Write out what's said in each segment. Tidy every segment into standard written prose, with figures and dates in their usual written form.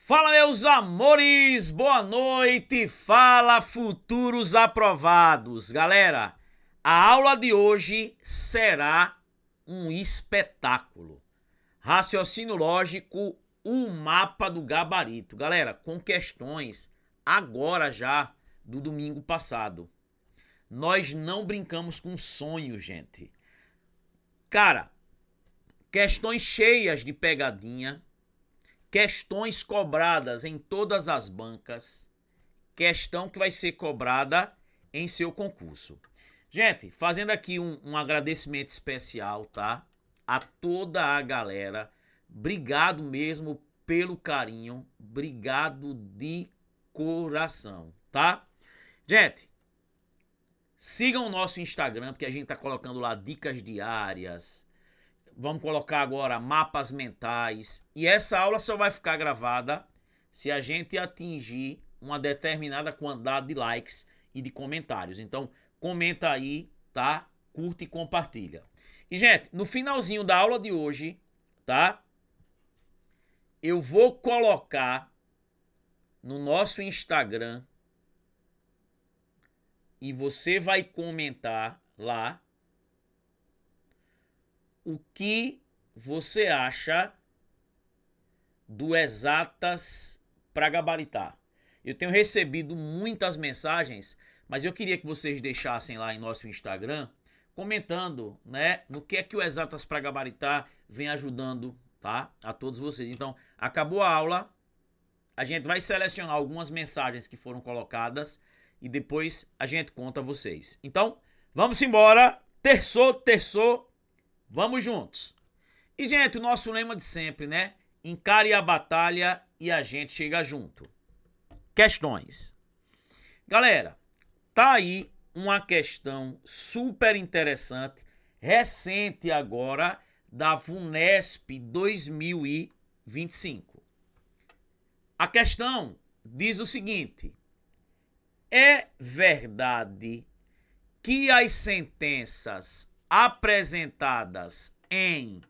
Fala, meus amores, boa noite, fala, futuros aprovados. Galera, a aula de hoje será um espetáculo. Raciocínio lógico, o mapa do gabarito. Galera, com questões agora já do domingo passado. Nós não brincamos com sonhos, gente. Cara, questões cheias de pegadinha, questões cobradas em todas as bancas, questão que vai ser cobrada em seu concurso. Gente, fazendo aqui um agradecimento especial, tá? A toda a galera. Obrigado mesmo pelo carinho. Obrigado de coração, tá? Gente, sigam o nosso Instagram, porque a gente tá colocando lá dicas diárias. Vamos colocar agora mapas mentais. E essa aula só vai ficar gravada se a gente atingir uma determinada quantidade de likes e de comentários. Então, comenta aí, tá? Curte e compartilha. E, gente, no finalzinho da aula de hoje, tá? Eu vou colocar no nosso Instagram e você vai comentar lá o que você acha do Exatas para gabaritar. Eu tenho recebido muitas mensagens, mas eu queria que vocês deixassem lá em nosso Instagram comentando, né, no que é que o Exatas para gabaritar vem ajudando, tá? A todos vocês. Então, acabou a aula, a gente vai selecionar algumas mensagens que foram colocadas e depois a gente conta a vocês. Então, vamos embora. Terçou. Vamos juntos. E, gente, o nosso lema de sempre, né? Encare a batalha e a gente chega junto. Questões. Galera, tá aí uma questão super interessante, recente agora, da VUNESP 2025. A questão diz o seguinte: é verdade que as sentenças apresentadas em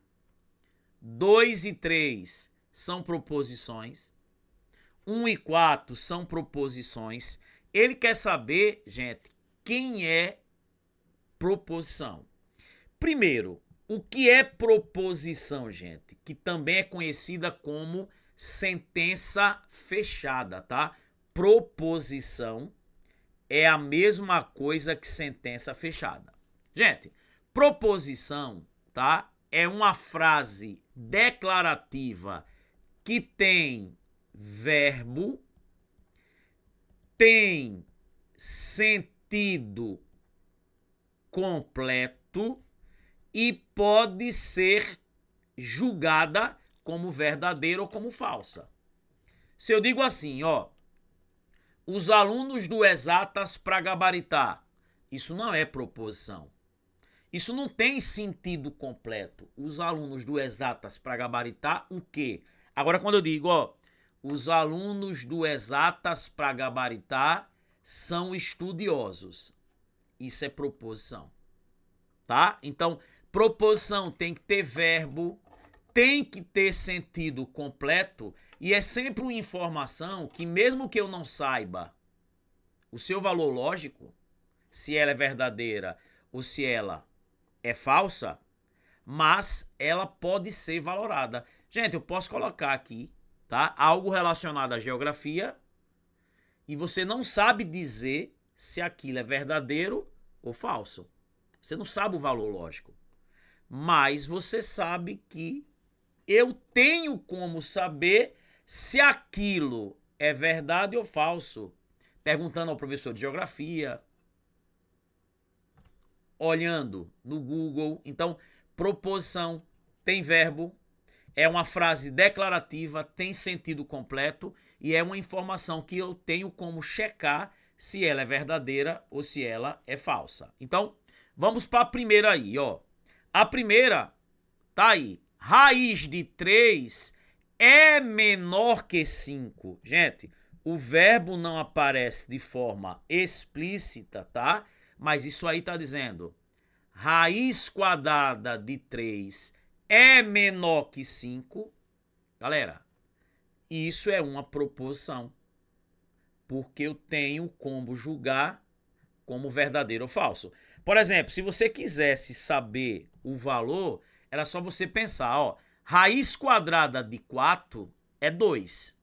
2 e 3 são proposições, 1 e 4 são proposições. Ele quer saber, gente, quem é proposição. Primeiro, o que é proposição, gente? Que também é conhecida como sentença fechada, tá? Proposição é a mesma coisa que sentença fechada. Gente, proposição, tá? É uma frase declarativa que tem verbo, tem sentido completo e pode ser julgada como verdadeira ou como falsa. Se eu digo assim, ó, os alunos do Exatas para gabaritar, isso não é proposição. Isso não tem sentido completo. Os alunos do Exatas para gabaritar o quê? Agora, quando eu digo, ó, os alunos do Exatas para gabaritar são estudiosos. Isso é proposição, tá? Então, proposição tem que ter verbo, tem que ter sentido completo e é sempre uma informação que, mesmo que eu não saiba o seu valor lógico, se ela é verdadeira ou se ela é falsa, mas ela pode ser valorada. Gente, eu posso colocar aqui, tá? Algo relacionado à geografia e você não sabe dizer se aquilo é verdadeiro ou falso. Você não sabe o valor lógico. Mas você sabe que eu tenho como saber se aquilo é verdade ou falso. Perguntando ao professor de geografia, olhando no Google. Então, proposição tem verbo, é uma frase declarativa, tem sentido completo e é uma informação que eu tenho como checar se ela é verdadeira ou se ela é falsa. Então, vamos para a primeira aí, ó. A primeira tá aí. Raiz de 3 é menor que 5. Gente, o verbo não aparece de forma explícita, tá? Mas isso aí tá dizendo raiz quadrada de 3 é menor que 5. Galera, Isso é uma proposição, porque eu tenho como julgar como verdadeiro ou falso. Por exemplo, se você quisesse saber o valor, era só você pensar, ó, raiz quadrada de 4 é 2.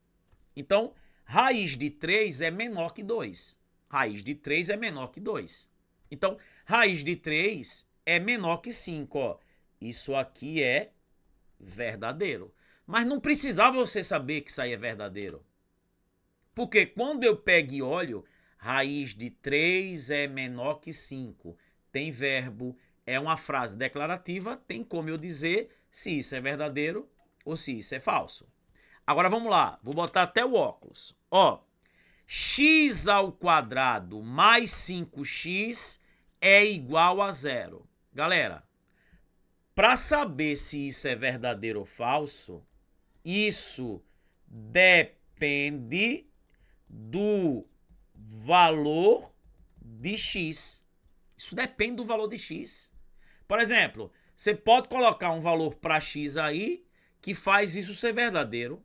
Então, raiz de 3 é menor que 2. Raiz de 3 é menor que 2. Então, raiz de 3 é menor que 5, ó. Isso aqui é verdadeiro. Mas não precisava você saber que isso aí é verdadeiro. Porque quando eu pego e olho, raiz de 3 é menor que 5. Tem verbo, é uma frase declarativa, tem como eu dizer se isso é verdadeiro ou se isso é falso. Agora vamos lá, vou botar até o óculos. Ó, x ao quadrado mais 5x é igual a 0. Galera, para saber se isso é verdadeiro ou falso, isso depende do valor de x. Isso depende do valor de x. Por exemplo, você pode colocar um valor para x aí que faz isso ser verdadeiro,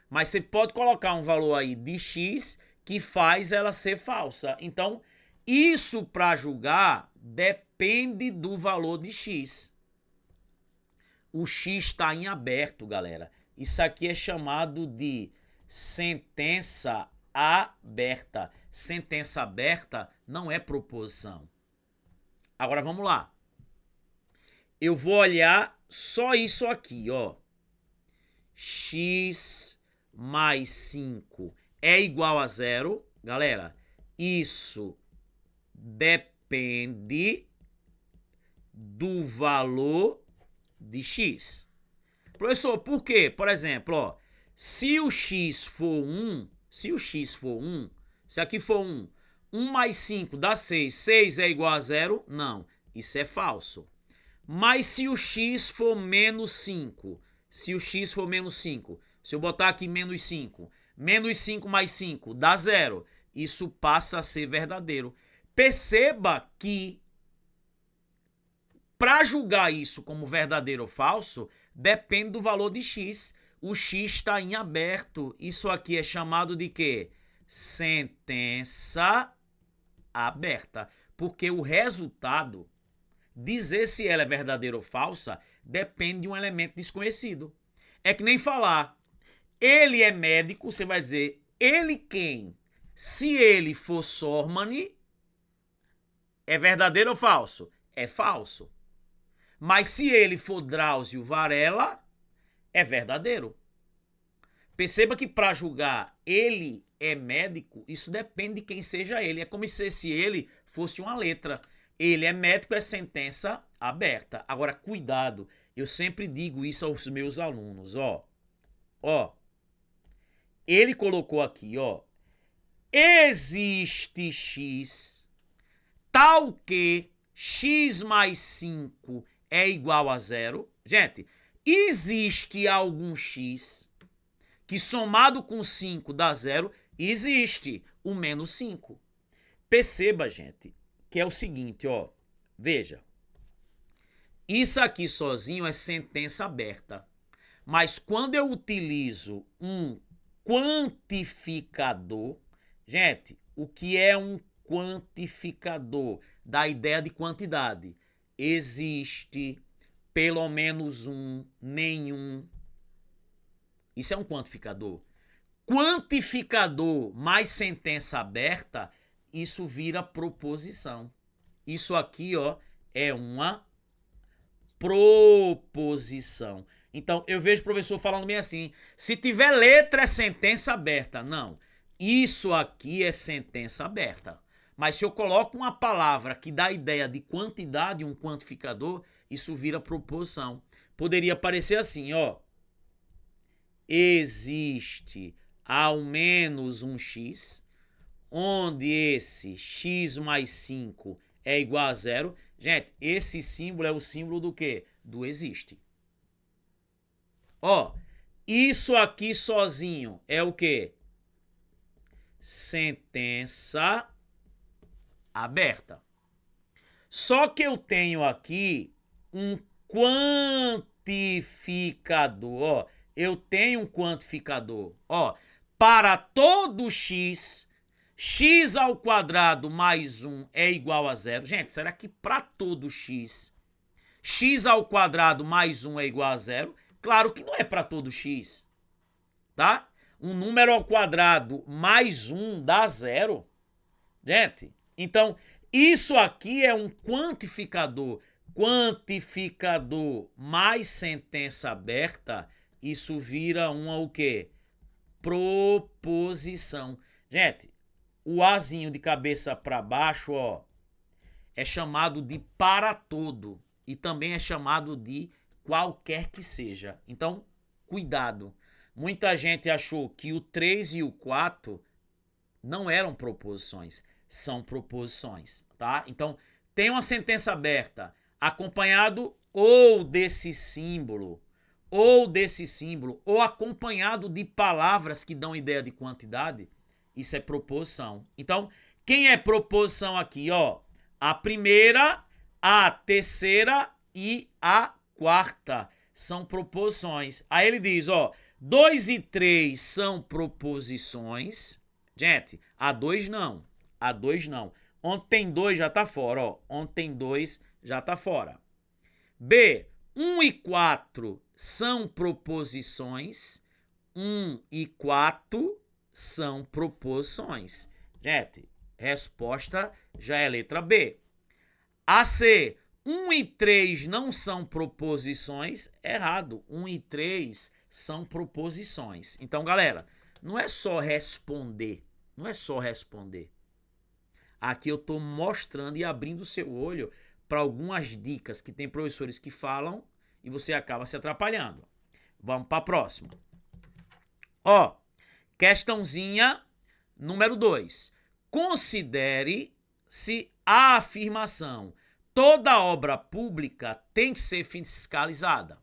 mas você pode colocar um valor aí de x que faz ela ser falsa. Então, isso para julgar depende do valor de x. O x está em aberto, galera. Isso aqui é chamado de sentença aberta. Sentença aberta não é proposição. Agora vamos lá. Eu vou olhar só isso aqui, ó. X mais 5 é igual a 0. Galera, isso depende do valor de x. Professor, por quê? Por exemplo, ó, se o x for 1, se aqui for 1, 1 mais 5 dá 6, 6 é igual a 0? Não, isso é falso. Mas se o x for menos 5, se eu botar aqui menos 5 mais 5 dá 0, isso passa a ser verdadeiro. Perceba que para julgar isso como verdadeiro ou falso, depende do valor de x. O x está em aberto. Isso aqui é chamado de quê? Sentença aberta. Porque o resultado, dizer se ela é verdadeira ou falsa, depende de um elemento desconhecido. É que nem falar, ele é médico, você vai dizer, ele quem? Se ele for Sormani, é verdadeiro ou falso? É falso. Mas se ele for Drauzio Varela, é verdadeiro. Perceba que para julgar ele é médico, isso depende de quem seja ele. É como se ele fosse uma letra. Ele é médico, é sentença aberta. Agora, cuidado, eu sempre digo isso aos meus alunos, ó. Ele colocou aqui, ó. Existe x tal que x mais 5 é igual a 0. Gente, existe algum x que somado com 5 dá 0? Existe o menos 5. Perceba, gente, que é o seguinte, ó. Veja. Isso aqui sozinho é sentença aberta. Mas quando eu utilizo um quantificador, gente, o que é um quantificador? Da ideia de quantidade. Existe, pelo menos um, nenhum. Isso é um quantificador. Quantificador mais sentença aberta, isso vira proposição. Isso aqui, ó, é uma proposição. Então, eu vejo o professor falando bem assim, se tiver letra é sentença aberta. Não, isso aqui é sentença aberta. Mas se eu coloco uma palavra que dá a ideia de quantidade, um quantificador, isso vira proposição. Poderia parecer assim, ó. Existe ao menos um x, onde esse x mais 5 é igual a 0. Gente, esse símbolo é o símbolo do quê? Do existe. Ó, isso aqui sozinho é o quê? Sentença aberta. Só que eu tenho aqui um quantificador, ó. eu tenho um quantificador. Ó, para todo x, x ao quadrado mais 1 é igual a zero. Gente, será que para todo x, x ao quadrado mais 1 é igual a zero? Claro que não é para todo x, tá? Um número ao quadrado mais 1 dá zero. Gente, então isso aqui é um quantificador. Quantificador mais sentença aberta, isso vira uma o quê? Proposição. Gente, o azinho de cabeça para baixo, ó, é chamado de para todo e também é chamado de qualquer que seja. Então, cuidado. Muita gente achou que o 3 e o 4 não eram proposições, são proposições, tá? Então, tem uma sentença aberta acompanhado ou desse símbolo, ou acompanhado de palavras que dão ideia de quantidade, isso é proposição. Então, quem é proposição aqui, ó? A primeira, a terceira e a quarta são proposições. Aí ele diz, ó, 2 e 3 são proposições. Gente, A2 não. A2 não. Onde tem 2 já tá fora, ó. Onde tem 2 já tá fora. B, 1 e 4 são proposições. 1 e 4 são proposições. Gente, resposta já é letra B. A, C, 1 e 3 não são proposições. Errado. 1 e 3 são proposições. Então, galera, não é só responder. Não é só responder. Aqui eu estou mostrando e abrindo o seu olho para algumas dicas que tem professores que falam e você acaba se atrapalhando. Vamos para a próxima. Ó, questãozinha número 2. Considere-se a afirmação: toda obra pública tem que ser fiscalizada.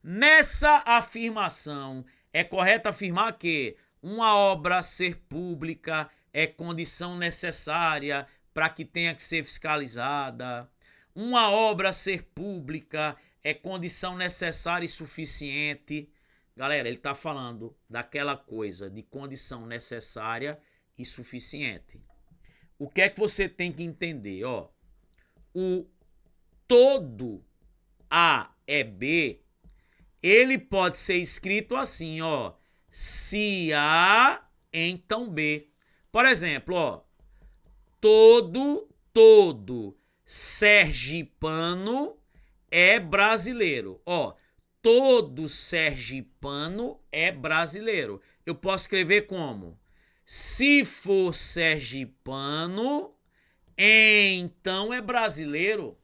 Nessa afirmação, é correto afirmar que uma obra ser pública é condição necessária para que tenha que ser fiscalizada. Uma obra ser pública é condição necessária e suficiente. Galera, ele está falando daquela coisa de condição necessária e suficiente. O que é que você tem que entender? Ó, o todo A é B, ele pode ser escrito assim, ó. Se A, então B. Por exemplo, ó, todo sergipano é brasileiro. Ó, todo sergipano é brasileiro. Eu posso escrever como? Se for sergipano, então é brasileiro.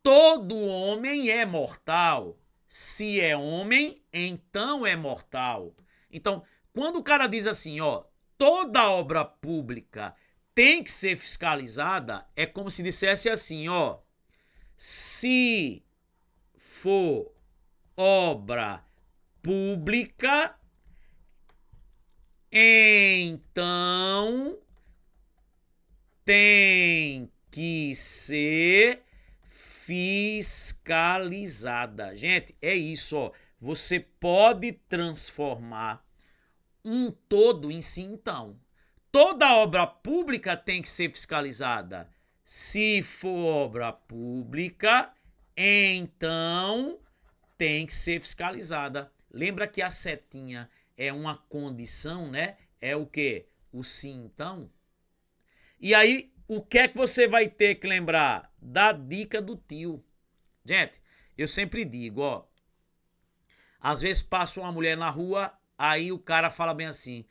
Todo homem é mortal. Se é homem, então é mortal. Então, quando o cara diz assim, ó, toda obra pública tem que ser fiscalizada, é como se dissesse assim, ó, se for obra pública, então tem que ser fiscalizada. Gente, é isso, ó. Você pode transformar um todo em si, então. Toda obra pública tem que ser fiscalizada. Se for obra pública, então tem que ser fiscalizada. Lembra que a setinha é uma condição, né? É o quê? O sim, então. E aí, o que é que você vai ter que lembrar? Da dica do tio. Gente, eu sempre digo, ó. Às vezes passa uma mulher na rua, aí o cara fala bem assim: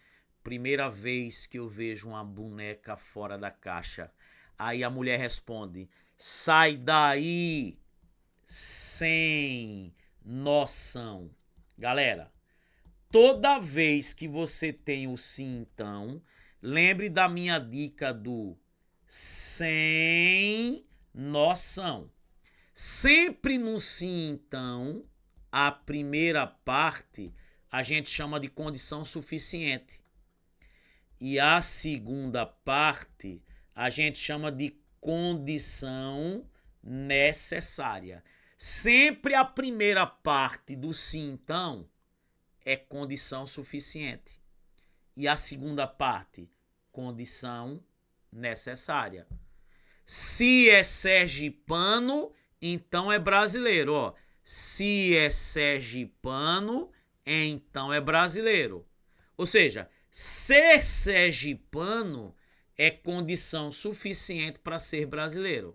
primeira vez que eu vejo uma boneca fora da caixa. Aí a mulher responde: sai daí, sem noção. Galera, toda vez que você tem o sim, então, lembre da minha dica do sem noção. Sempre no sim, então, a primeira parte a gente chama de condição suficiente. E a segunda parte a gente chama de condição necessária. Sempre a primeira parte do sim, então, é condição suficiente. E a segunda parte, condição necessária. Se é sergipano, então é brasileiro. Ó. Se é sergipano, então é brasileiro. Ou seja, ser sergipano é condição suficiente para ser brasileiro.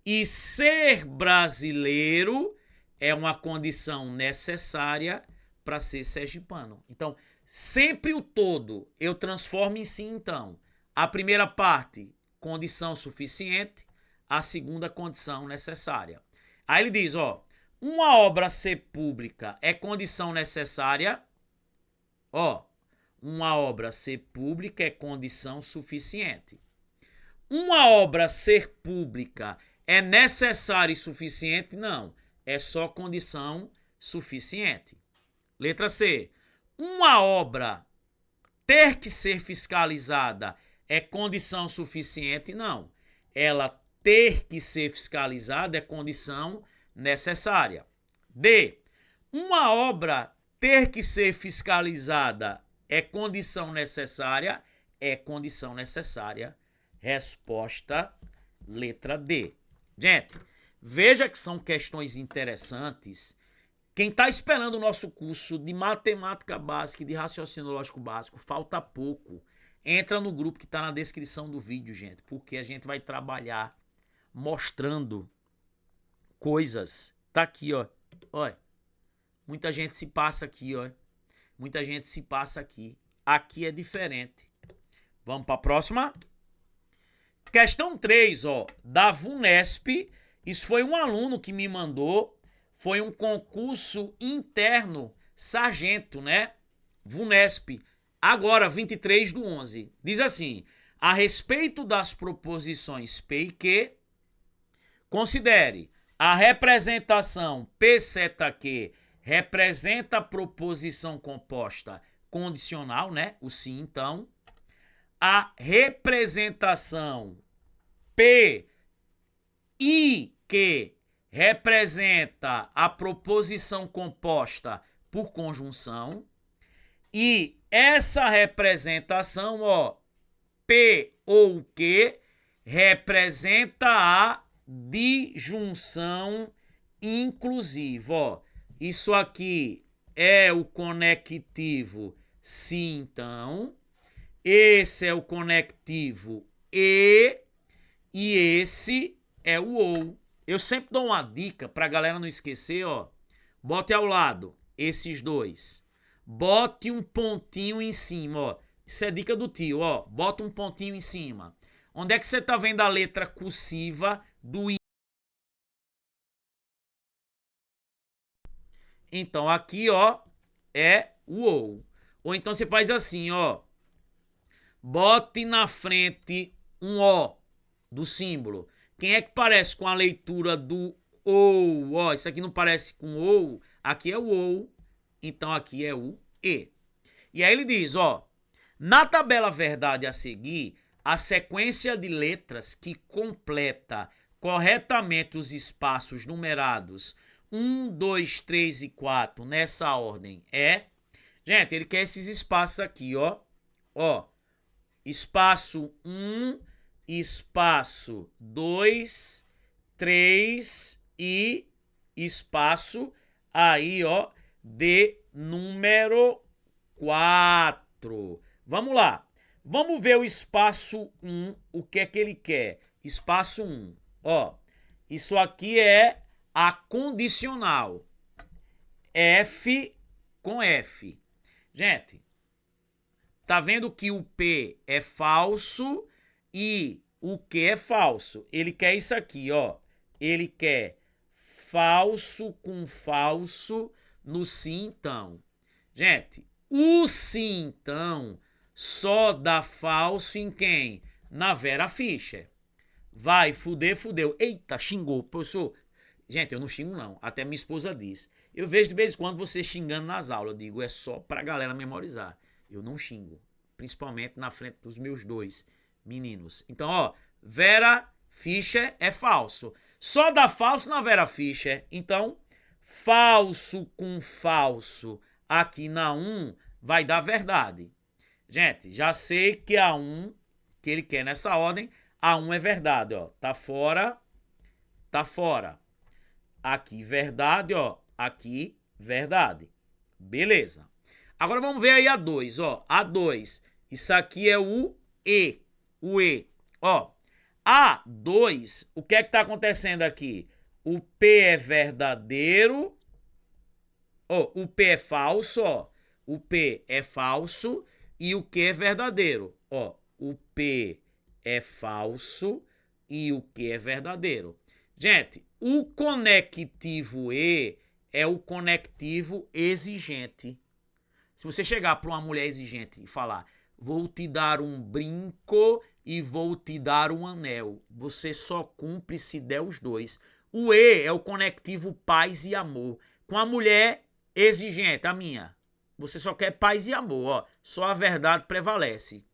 E ser brasileiro é uma condição necessária para ser sergipano. Então, sempre o todo eu transformo em sim, então. A primeira parte, condição suficiente. A segunda, condição necessária. Aí ele diz, ó, uma obra ser pública é condição necessária. Ó, uma obra ser pública é condição suficiente. Uma obra ser pública é necessária e suficiente? Não, é só condição suficiente. Letra C. Uma obra ter que ser fiscalizada é condição suficiente? Não, ela ter que ser fiscalizada é condição necessária. D. Uma obra ter que ser fiscalizada é condição necessária? É condição necessária. Resposta, letra D. Gente, veja que são questões interessantes. Quem está esperando o nosso curso de matemática básica e de raciocínio lógico básico, falta pouco. Entra no grupo que está na descrição do vídeo, gente, porque a gente vai trabalhar mostrando coisas. Tá aqui, ó. Olha. Muita gente se passa aqui, ó. Muita gente se passa aqui. Aqui é diferente. Vamos para a próxima? Questão 3, ó, da VUNESP. Isso foi um aluno que me mandou. Foi um concurso interno, sargento, né? VUNESP. Agora, 23/11. Diz assim: a respeito das proposições P e Q, considere a representação P seta Q representa a proposição composta condicional, né? O sim, então. A representação P e Q representa a proposição composta por conjunção. E essa representação, ó, P ou Q, representa a disjunção inclusiva. Ó, isso aqui é o conectivo sim, então. Esse é o conectivo e esse é o ou. Eu sempre dou uma dica pra galera não esquecer, ó. Bote ao lado esses dois. Bote um pontinho em cima, ó. Isso é dica do tio, ó. Bota um pontinho em cima. Onde é que você tá vendo a letra cursiva do I? Então aqui, ó, é o ou. Ou então você faz assim, ó. Bote na frente um O do símbolo. Quem é que parece com a leitura do ou? Ó, isso aqui não parece com ou. Aqui é o ou. Então aqui é o e. E aí ele diz, ó. Na tabela verdade a seguir, a sequência de letras que completa corretamente os espaços numerados 1, 2, 3 e 4 nessa ordem é... Gente, ele quer esses espaços aqui, ó. Ó. Espaço 1, espaço 2, 3 e espaço aí, ó, de número 4. Vamos lá. Vamos ver o espaço 1, o que é que ele quer. Espaço 1, ó. Isso aqui é a condicional. F com F. Gente, tá vendo que o P é falso e o Q é falso. Ele quer isso aqui, ó. Ele quer falso com falso no sim, então. Gente, o sim, então, só dá falso em quem? Na Vera Fischer. Vai, fuder, fudeu. Eita, xingou, professor. Gente, eu não xingo não. Até minha esposa diz. Eu vejo de vez em quando você xingando nas aulas. Eu digo, é só pra galera memorizar. Eu não xingo. Principalmente na frente dos meus dois meninos. Então, ó, Vera Fischer é falso. Só dá falso na Vera Fischer. Então, falso com falso aqui na 1 vai dar verdade. Gente, já sei que a 1, que ele quer nessa ordem, a 1 é verdade, ó. Tá fora, tá fora. Aqui verdade, ó. Aqui verdade. Beleza. Agora vamos ver aí a 2, ó. A 2, isso aqui é o E. O E, ó. A 2, o que é que tá acontecendo aqui? O P é verdadeiro. Ó, o P é falso, ó. O P é falso e o Q é verdadeiro. Ó, o P é falso e o Q é verdadeiro. Gente, o conectivo E é o conectivo exigente. Se você chegar para uma mulher exigente e falar, vou te dar um brinco e vou te dar um anel, você só cumpre se der os dois. O E é o conectivo paz e amor. Com a mulher exigente, a minha, você só quer paz e amor, ó. Só a verdade prevalece.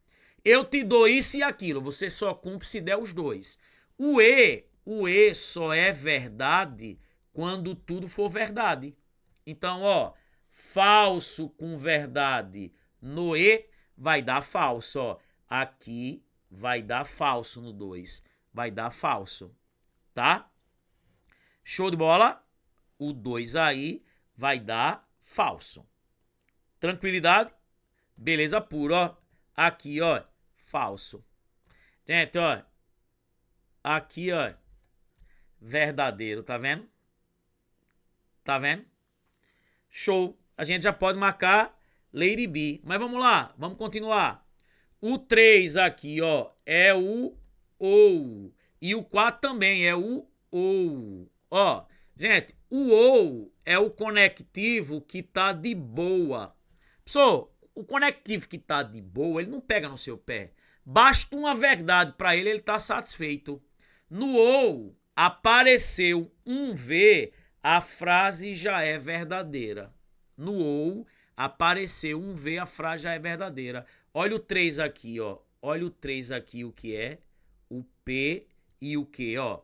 Eu te dou isso e aquilo, você só cumpre se der os dois. O E só é verdade quando tudo for verdade. Então, ó, falso com verdade no E vai dar falso, ó. Aqui vai dar falso no 2. Vai dar falso, tá? Show de bola? O 2 aí vai dar falso. Tranquilidade? Beleza pura, ó. Aqui, ó, falso. Gente, ó. Aqui, ó, verdadeiro, tá vendo? Tá vendo? Show. A gente já pode marcar Lady B. Mas vamos lá, vamos continuar. O 3 aqui, ó, é o OU. E o 4 também é o OU. Ó, gente, o OU é o conectivo que tá de boa. Pessoal, o conectivo que tá de boa, ele não pega no seu pé. Basta uma verdade para ele, ele tá satisfeito. No OU, apareceu um V, a frase já é verdadeira. No OU, apareceu um V, a frase já é verdadeira. Olha o 3 aqui, ó. Olha o 3 aqui, o que é? O P e o Q, ó.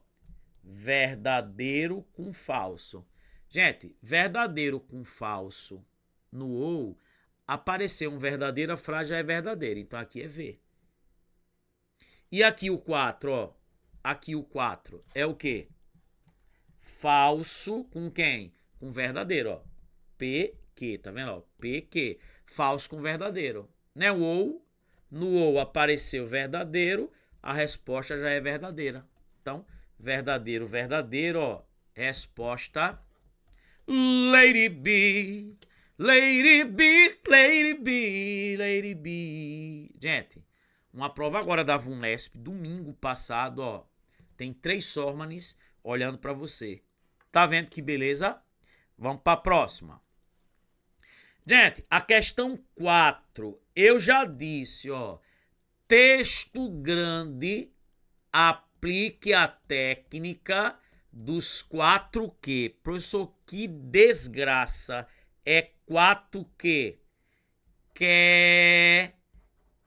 Verdadeiro com falso. Gente, verdadeiro com falso no OU, apareceu um verdadeiro, a frase já é verdadeira. Então aqui é V. E aqui o 4, ó. Aqui o 4 é o quê? Falso com quem? Com verdadeiro, ó. PQ, tá vendo, ó? PQ. Falso com verdadeiro. Né? O OU. No OU apareceu verdadeiro, a resposta já é verdadeira. Então, verdadeiro, verdadeiro, ó. Resposta Lady B. Lady B, Lady B, Lady B. Gente, uma prova agora da VUNESP, domingo passado, ó. Tem 3 Sormanes olhando para você. Tá vendo que beleza? Vamos para a próxima. Gente, a questão 4, eu já disse, ó. Texto grande, aplique a técnica dos 4Q. Professor, que desgraça. É 4Q. Que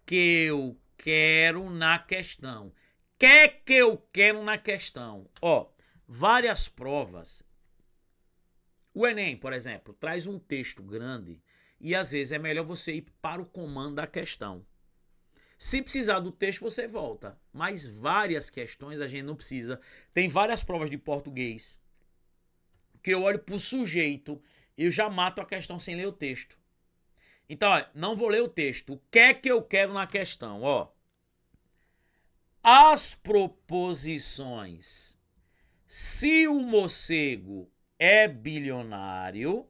eu quero na questão. Que eu quero na questão. Ó, várias provas. O Enem, por exemplo, traz um texto grande e às vezes é melhor você ir para o comando da questão. Se precisar do texto, você volta. Mas várias questões a gente não precisa. Tem várias provas de português que eu olho para o sujeito e eu já mato a questão sem ler o texto. Então, ó, não vou ler o texto. O que é que eu quero na questão? Ó, as proposições. Se o morcego é bilionário,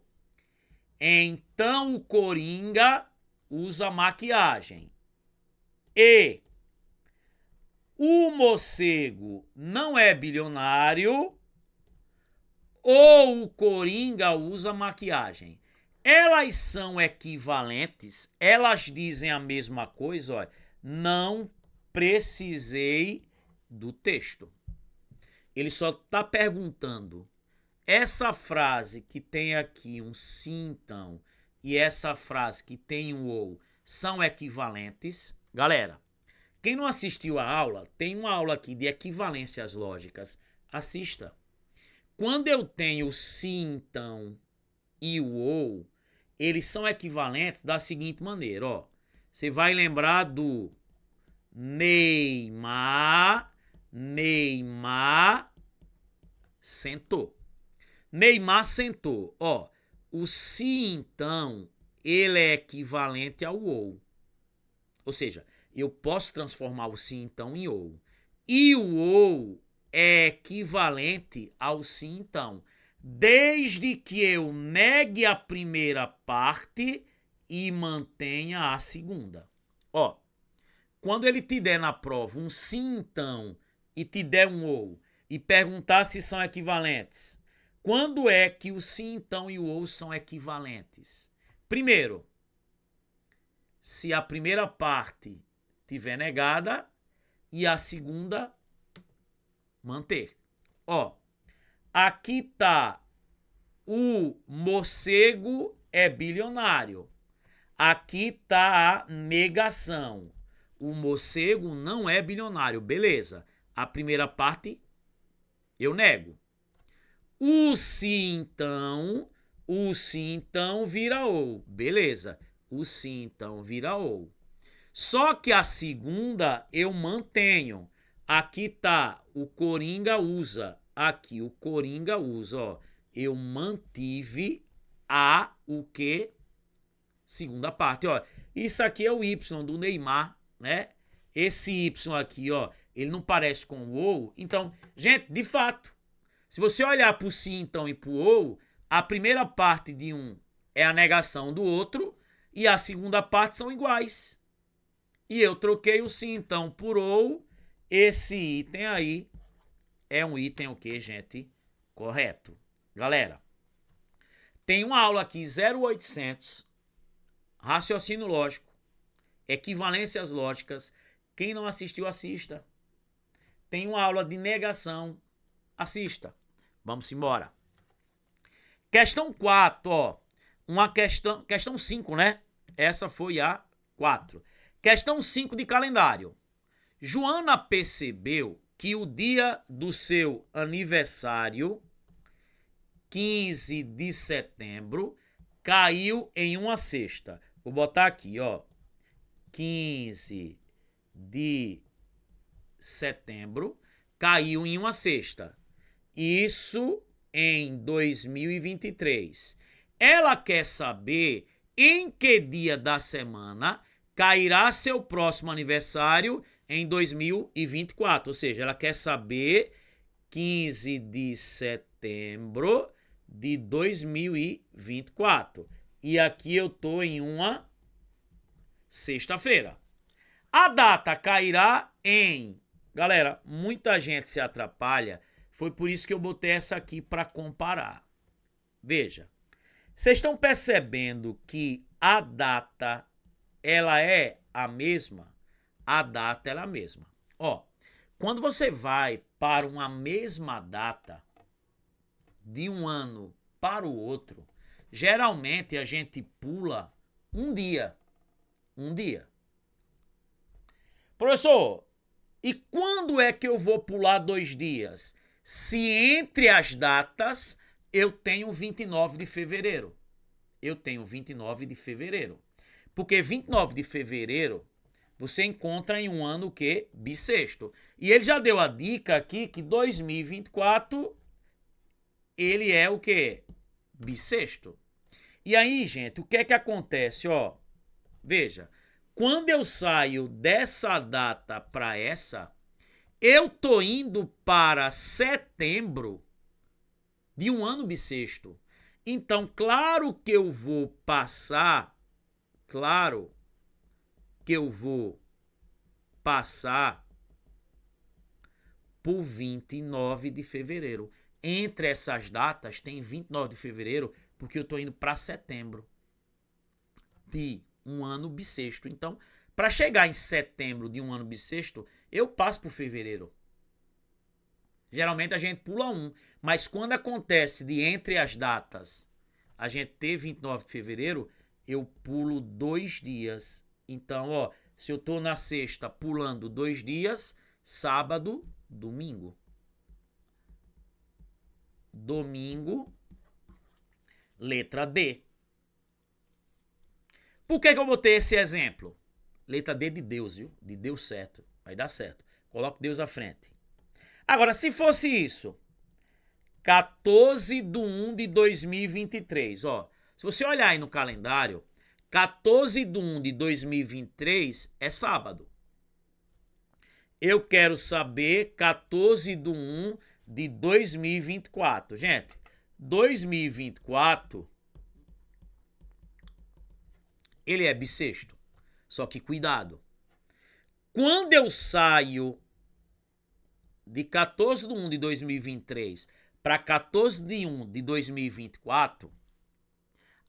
então o coringa usa maquiagem. E o morcego não é bilionário ou o coringa usa maquiagem. Elas são equivalentes, elas dizem a mesma coisa, ó. Não precisei do texto. Ele só está perguntando, essa frase que tem aqui um sim, então, e essa frase que tem um ou, são equivalentes? Galera, quem não assistiu a aula, tem uma aula aqui de equivalências lógicas. Assista. Quando eu tenho sim, então, e o ou, eles são equivalentes da seguinte maneira, ó. Você vai lembrar do Neymar sentou. Neymar sentou. Ó, o se então, ele é equivalente ao ou. Ou seja, eu posso transformar o se então em ou. E o ou é equivalente ao se então, desde que eu negue a primeira parte e mantenha a segunda. Ó, quando ele te der na prova um sim então e te der um ou e perguntar se são equivalentes, quando é que o sim então e o ou são equivalentes? Primeiro, se a primeira parte tiver negada e a segunda manter. Ó, aqui tá o morcego é bilionário. Aqui tá a negação. O morcego não é bilionário. Beleza. A primeira parte eu nego. O se então vira ou. Beleza. O se então vira ou. Só que a segunda eu mantenho. Aqui tá o Coringa usa. Aqui o Coringa usa, ó. Eu mantive a o que? Segunda parte, ó. Isso aqui é o Y do Neymar, né? Esse Y aqui, ó, ele não parece com o ou. Então, gente, de fato, se você olhar pro sim então e pro ou, a primeira parte de um é a negação do outro e a segunda parte são iguais. E eu troquei o sim então por ou. Esse item aí é um item o que, gente? Correto. Galera, tem uma aula aqui 0800 raciocínio lógico, equivalências lógicas. Quem não assistiu, assista. Tem uma aula de negação, assista. Vamos embora. Questão 4, ó. Questão 5, né? Essa foi a 4. Questão 5 de calendário. Joana percebeu que o dia do seu aniversário, 15 de setembro, caiu em uma sexta. Vou botar aqui, ó. 15 de setembro caiu em uma sexta. Isso em 2023. Ela quer saber em que dia da semana cairá seu próximo aniversário em 2024. Ou seja, ela quer saber 15 de setembro de 2024. E aqui eu tô em uma sexta-feira. A data cairá em... Galera, muita gente se atrapalha. Foi por isso que eu botei essa aqui para comparar. Veja. Vocês estão percebendo que a data, ela é a mesma? A data ela é a mesma. Ó, quando você vai para uma mesma data de um ano para o outro, geralmente a gente pula um dia. Um dia. Professor, e quando é que eu vou pular 2 dias? Se entre as datas eu tenho 29 de fevereiro. Eu tenho 29 de fevereiro. Porque 29 de fevereiro você encontra em um ano o quê? Bissexto. E ele já deu a dica aqui que 2024 ele é o quê? Bissexto. E aí, gente, o que é que acontece? Ó, veja, quando eu saio dessa data para essa, eu tô indo para setembro de um ano bissexto. Então, claro que eu vou passar, por 29 de fevereiro. Entre essas datas tem 29 de fevereiro, porque eu tô indo para setembro de um ano bissexto. Então, para chegar em setembro de um ano bissexto, eu passo por fevereiro. Geralmente a gente pula um, mas quando acontece de entre as datas a gente ter 29 de fevereiro, eu pulo 2 dias. Então, ó, se eu tô na sexta pulando 2 dias, sábado, domingo. Domingo, letra D. Por que eu botei esse exemplo? Letra D de Deus, viu? De Deus certo. Vai dar certo. Coloque Deus à frente. Agora, se fosse isso, 14/1/2023, ó. Se você olhar aí no calendário, 14/1/2023 é sábado. Eu quero saber 14/1/2024. Gente, 2024, ele é bissexto. Só que cuidado. Quando eu saio de 14/1/2023 para 14/1/2024,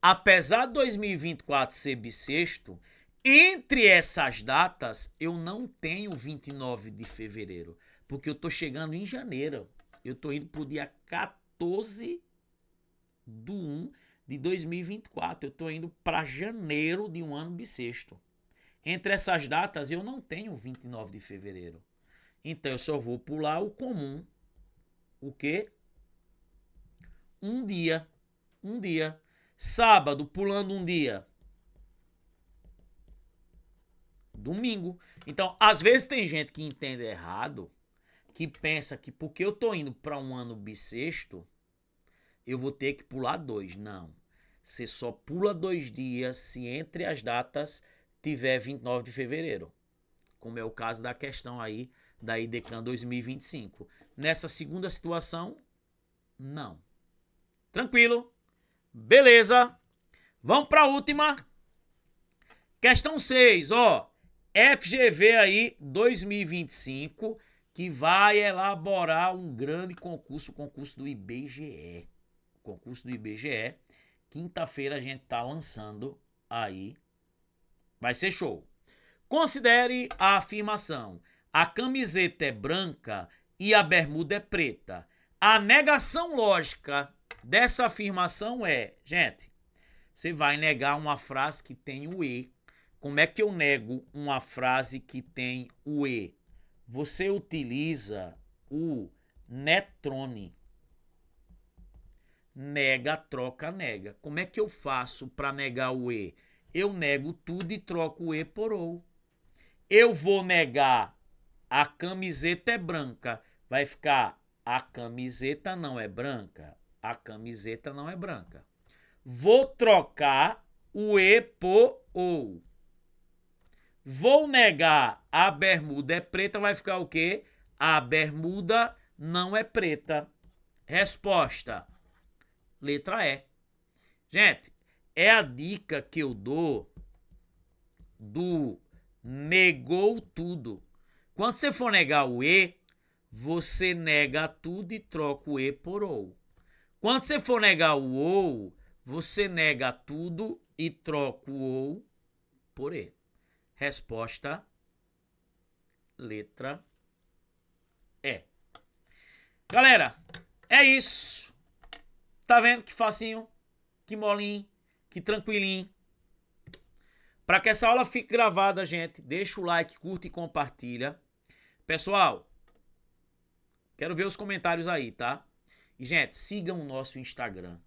apesar de 2024 ser bissexto, entre essas datas eu não tenho 29 de fevereiro, porque eu tô chegando em janeiro. Eu tô indo pro dia 14/1/2024. Eu tô indo para janeiro de um ano bissexto. Entre essas datas eu não tenho 29 de fevereiro. Então eu só vou pular o comum. O quê? Um dia. Um dia. Sábado, pulando um dia. Domingo. Então, às vezes tem gente que entende errado, que pensa que porque eu tô indo para um ano bissexto, eu vou ter que pular 2. Não. Você só pula 2 dias se entre as datas tiver 29 de fevereiro. Como é o caso da questão aí da IDECAN 2025. Nessa segunda situação, não. Tranquilo? Beleza. Vamos para a última. Questão 6, ó. FGV aí 2025, que vai elaborar um grande concurso, o concurso do IBGE. Concurso do IBGE. Quinta-feira a gente tá lançando aí. Vai ser show. Considere a afirmação: a camiseta é branca e a bermuda é preta. A negação lógica dessa afirmação é, gente, você vai negar uma frase que tem o E. Como é que eu nego uma frase que tem o E? Você utiliza o netrone. Nega, troca, nega. Como é que eu faço para negar o E? Eu nego tudo e troco o E por ou. Eu vou negar a camiseta é branca. Vai ficar a camiseta não é branca. A camiseta não é branca. Vou trocar o E por ou. Vou negar a bermuda é preta. Vai ficar o quê? A bermuda não é preta. Resposta. Letra E. Gente, é a dica que eu dou do negou tudo. Quando você for negar o E, você nega tudo e troca o E por ou. Quando você for negar o ou, você nega tudo e troca o ou por E. Resposta, letra E. Galera, é isso. Tá vendo que facinho, que molinho, que tranquilinho. Para que essa aula fique gravada, gente, deixa o like, curte e compartilha. Pessoal, quero ver os comentários aí, tá? E, gente, sigam o nosso Instagram.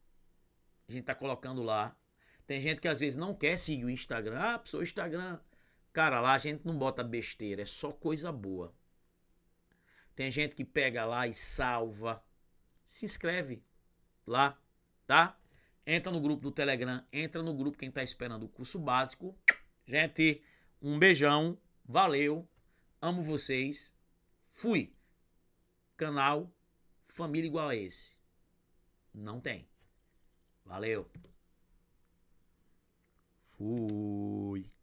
A gente tá colocando lá. Tem gente que às vezes não quer seguir o Instagram. Ah, pessoal, o Instagram... Cara, lá a gente não bota besteira, é só coisa boa. Tem gente que pega lá e salva. Se inscreve lá, tá? Entra no grupo do Telegram, entra no grupo quem tá esperando o curso básico. Gente, um beijão, valeu, amo vocês, fui. Canal Família Igual a Esse. Não tem. Valeu. Fui.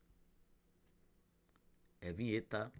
É vinheta.